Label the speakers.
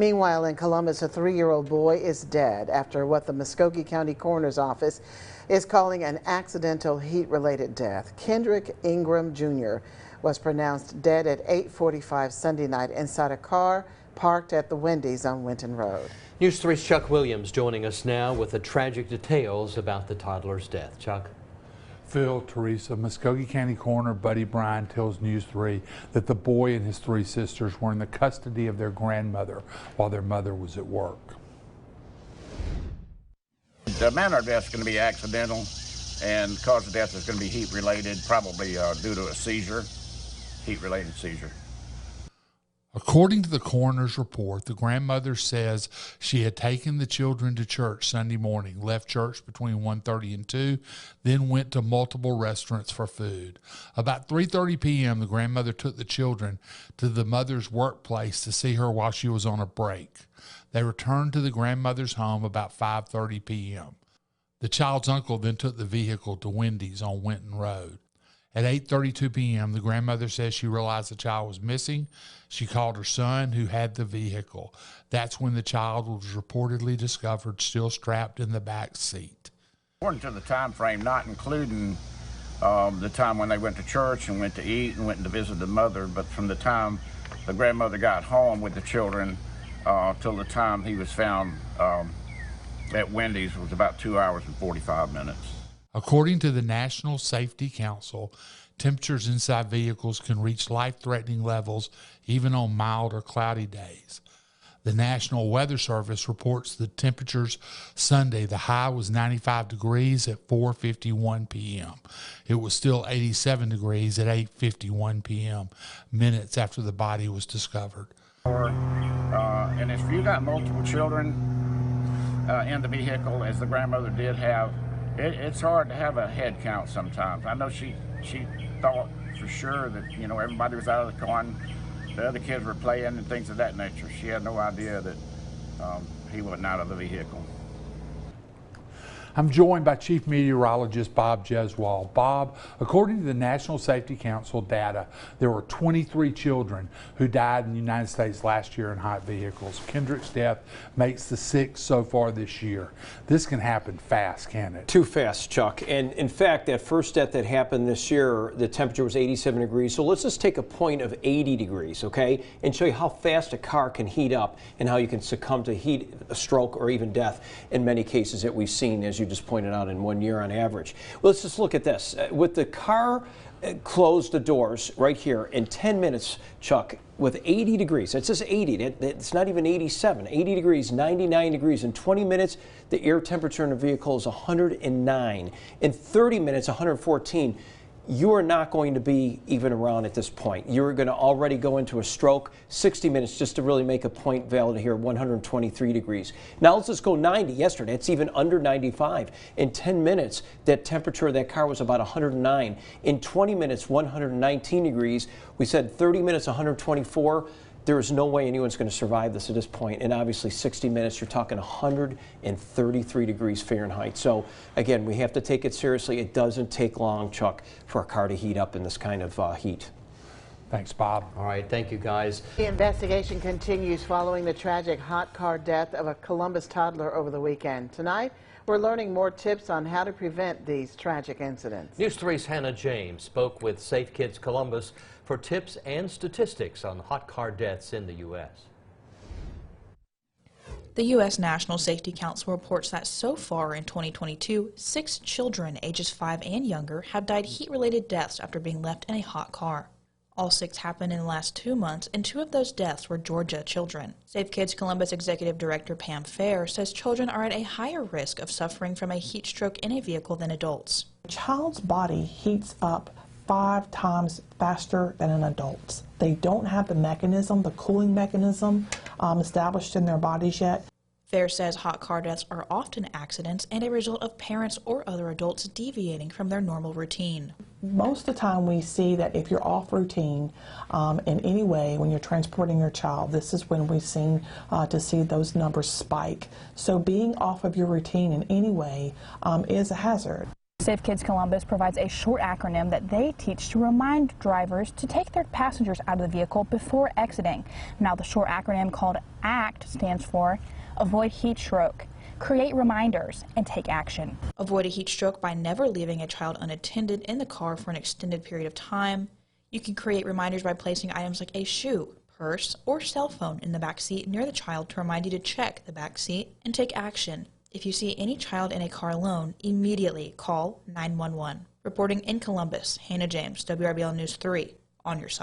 Speaker 1: Meanwhile, in Columbus, a 3-year-old boy is dead after what the Muskogee County Coroner's Office is calling an accidental heat-related death. Kendrick Ingram Jr. was pronounced dead at 8:45 Sunday night inside a car parked at the Wendy's on Winton Road.
Speaker 2: News 3's Chuck Williams joining us now with the tragic details about the toddler's death. Chuck.
Speaker 3: Phil, Teresa, Muskogee County Coroner Buddy Bryan tells News 3 that the boy and his 3 sisters were in the custody of their grandmother while their mother was at work.
Speaker 4: The manner of death is going to be accidental, and the cause of death is going to be heat-related, probably due to a seizure, heat-related seizure.
Speaker 3: According to the coroner's report, the grandmother says she had taken the children to church Sunday morning, left church between 1:30 and 2, then went to multiple restaurants for food. About 3:30 p.m., the grandmother took the children to the mother's workplace to see her while she was on a break. They returned to the grandmother's home about 5:30 p.m. The child's uncle then took the vehicle to Wendy's on Winton Road. At 8:32 p.m., the grandmother says she realized the child was missing. She called her son, who had the vehicle. That's when the child was reportedly discovered still strapped in the back seat.
Speaker 4: According to the time frame, not including the time when they went to church and went to eat and went to visit the mother, but from the time the grandmother got home with the children till the time he was found at Wendy's was about 2 hours and 45 minutes.
Speaker 3: According to the National Safety Council, temperatures inside vehicles can reach life-threatening levels even on mild or cloudy days. The National Weather Service reports the temperatures Sunday. The high was 95 degrees at 4:51 p.m. It was still 87 degrees at 8:51 p.m., minutes after the body was discovered.
Speaker 4: And if you got multiple children in the vehicle, as the grandmother did have, it's hard to have a head count sometimes. I know she thought for sure that, you know, everybody was out of the car and the other kids were playing and things of that nature. She had no idea that he wasn't out of the vehicle.
Speaker 3: I'm joined by Chief Meteorologist Bob Jeswald. Bob, according to the National Safety Council data, there were 23 children who died in the United States last year in hot vehicles. Kendrick's death makes the 6th so far this year. This can happen fast, can't it?
Speaker 5: Too fast, Chuck. And in fact, that first death that happened this year, the temperature was 87 degrees. So let's just take a point of 80 degrees, okay, and show you how fast a car can heat up and how you can succumb to heat, a stroke, or even death in many cases that we've seen, as you just pointed out, in 1 year on average. Well, let's just look at this. With the car closed the doors right here in 10 minutes, Chuck, with 80 degrees. It says 80. It's not even 87. 80 degrees, 99 degrees. In 20 minutes, the air temperature in the vehicle is 109. In 30 minutes, 114. You are not going to be even around at this point. You're going to already go into a stroke. 60 minutes just to really make a point valid here, 123 degrees. Now let's just go 90 yesterday. It's even under 95. In 10 minutes, that temperature of that car was about 109. In 20 minutes, 119 degrees. We said 30 minutes, 124. There is no way anyone's going to survive this at this point. And obviously 60 minutes, you're talking 133 degrees Fahrenheit. So again, we have to take it seriously. It doesn't take long, Chuck, for a car to heat up in this kind of heat.
Speaker 3: Thanks, Bob.
Speaker 2: All right, thank you, guys.
Speaker 1: The investigation continues following the tragic hot car death of a Columbus toddler over the weekend. Tonight, we're learning more tips on how to prevent these tragic incidents.
Speaker 2: News 3's Hannah James spoke with Safe Kids Columbus for tips and statistics on hot car deaths in the U.S.
Speaker 6: The U.S. National Safety Council reports that so far in 2022, 6 children ages 5 and younger have died heat-related deaths after being left in a hot car. All 6 happened in the last 2 months, and 2 of those deaths were Georgia children. Safe Kids Columbus Executive Director Pam Fair says children are at a higher risk of suffering from a heat stroke in a vehicle than adults.
Speaker 7: A child's body heats up 5 times faster than an adult's. They don't have the mechanism, the cooling mechanism established in their bodies yet.
Speaker 6: Fair says hot car deaths are often accidents and a result of parents or other adults deviating from their normal routine.
Speaker 7: Most of the time we see that if you're off routine in any way when you're transporting your child, this is when we seem to see those numbers spike. So being off of your routine in any way is a hazard.
Speaker 8: Safe Kids Columbus provides a short acronym that they teach to remind drivers to take their passengers out of the vehicle before exiting. Now, the short acronym called ACT stands for Avoid Heat Stroke, Create Reminders, and Take Action.
Speaker 6: Avoid a heat stroke by never leaving a child unattended in the car for an extended period of time. You can create reminders by placing items like a shoe, purse, or cell phone in the back seat near the child to remind you to check the back seat and take action. If you see any child in a car alone, immediately call 911. Reporting in Columbus, Hannah James, WRBL News 3, on your side.